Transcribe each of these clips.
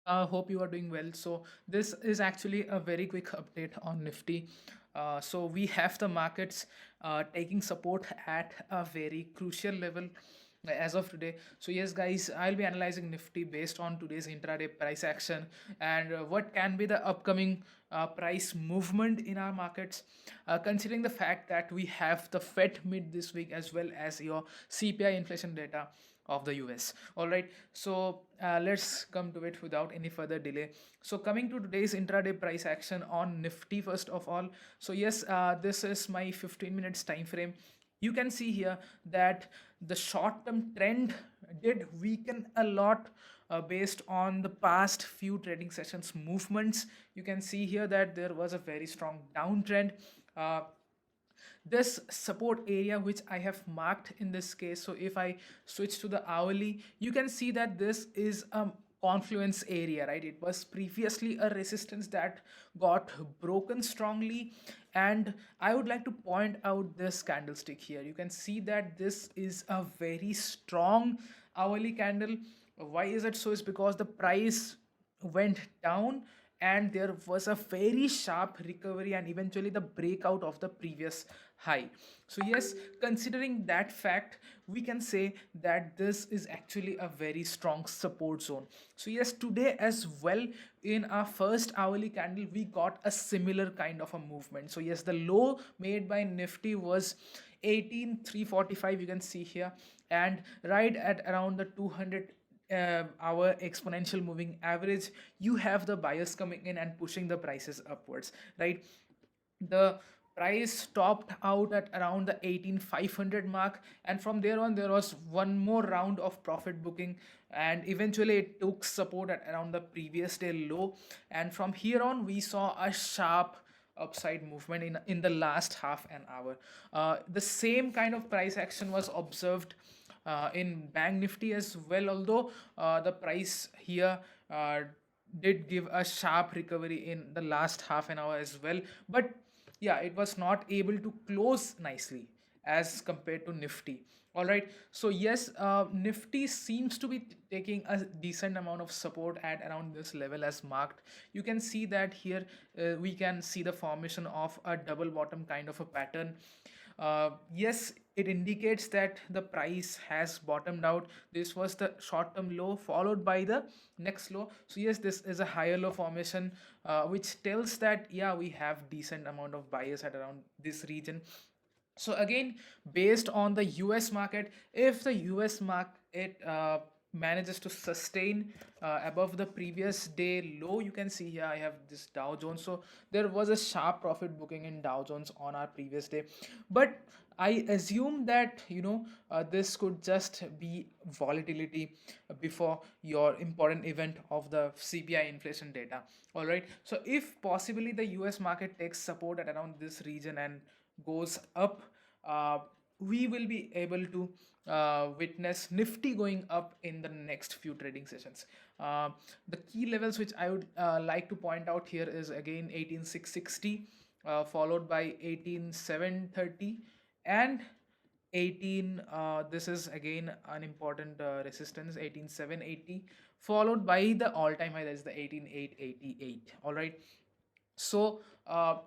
Hope you are doing well. So this is actually a very quick update on Nifty. So we have the markets taking support at a very crucial level as of today. So yes, guys, I'll be analyzing Nifty based on today's intraday price action and what can be the upcoming price movement in our markets, considering the fact that we have the Fed meet this week as well as your CPI inflation data of the US. All right, so let's come to it without any further delay. So coming to today's intraday price action on Nifty first of all. So yes, this is my 15 minutes time frame. You can see here that the short term trend did weaken a lot based on the past few trading sessions movements. You can see here that there was a very strong downtrend. uh, this support area which I have marked in this case, so if I switch to the hourly, you can see that this is a confluence area, right? It was previously a resistance that got broken strongly, and I would like to point out this candlestick here. You can see that this is a very strong hourly candle. Why is it so? Is because the price went down and there was a very sharp recovery and eventually the breakout of the previous high. So yes, considering that fact, we can say that this is actually a very strong support zone. So yes, today as well, in our first hourly candle we got a similar kind of a movement. So yes, the low made by Nifty was 18345, you can see here, and right at around the 200 our exponential moving average, you have the buyers coming in and pushing the prices upwards, right? The price topped out at around the 18500 mark, and from there on there was one more round of profit booking, and eventually it took support at around the previous day low, and from here on we saw a sharp upside movement in the last half an hour. The same kind of price action was observed in Bank Nifty as well, although the price here did give a sharp recovery in the last half an hour as well, but yeah, it was not able to close nicely as compared to Nifty. All right, so yes, Nifty seems to be taking a decent amount of support at around this level as marked. You can see that here we can see the formation of a double bottom kind of a pattern. Yes, it indicates that the price has bottomed out. This was the short term low followed by the next low. So yes, this is a higher low formation, which tells that yeah, we have decent amount of buyers at around this region. So again, based on the US market, if the US market manages to sustain above the previous day low, you can see here I have this Dow Jones. So there was a sharp profit booking in Dow Jones on our previous day, but I assume that this could just be volatility before your important event of the CPI inflation data. All right, so if possibly the US market takes support at around this region and goes up, uh, we will be able to witness Nifty going up in the next few trading sessions. The key levels which I would like to point out here is again 18660, followed by 18730 and 18, this is again an important resistance, 18780, followed by the all-time high, that is the 18888. All right, so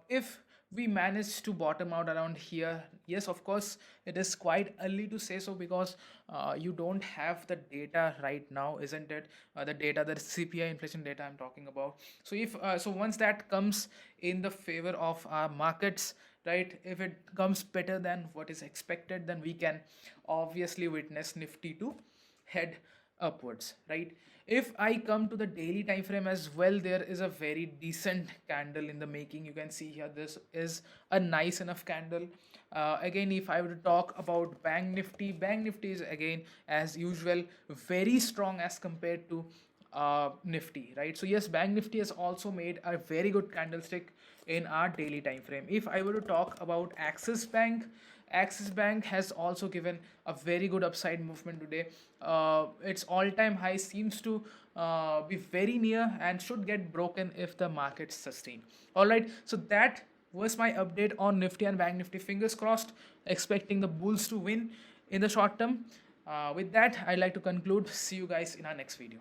if we manage to bottom out around here, yes, of course it is quite early to say so, because you don't have the data right now, isn't it? The data, the CPI inflation data I'm talking about. So if so once that comes in the favor of our markets, right, if it comes better than what is expected, then we can obviously witness Nifty to head upwards, right? If I come to the daily time frame as well, there is a very decent candle in the making. You can see here this is a nice enough candle. Again, if I were to talk about Bank Nifty is again as usual very strong as compared to Nifty, right? So yes, Bank Nifty has also made a very good candlestick in our daily time frame. If I were to talk about Axis Bank has also given a very good upside movement today. Its all-time high seems to be very near and should get broken if the markets sustain. All right, so that was my update on Nifty and Bank Nifty. Fingers crossed, expecting the bulls to win in the short term. With that, I'd like to conclude. See you guys in our next video.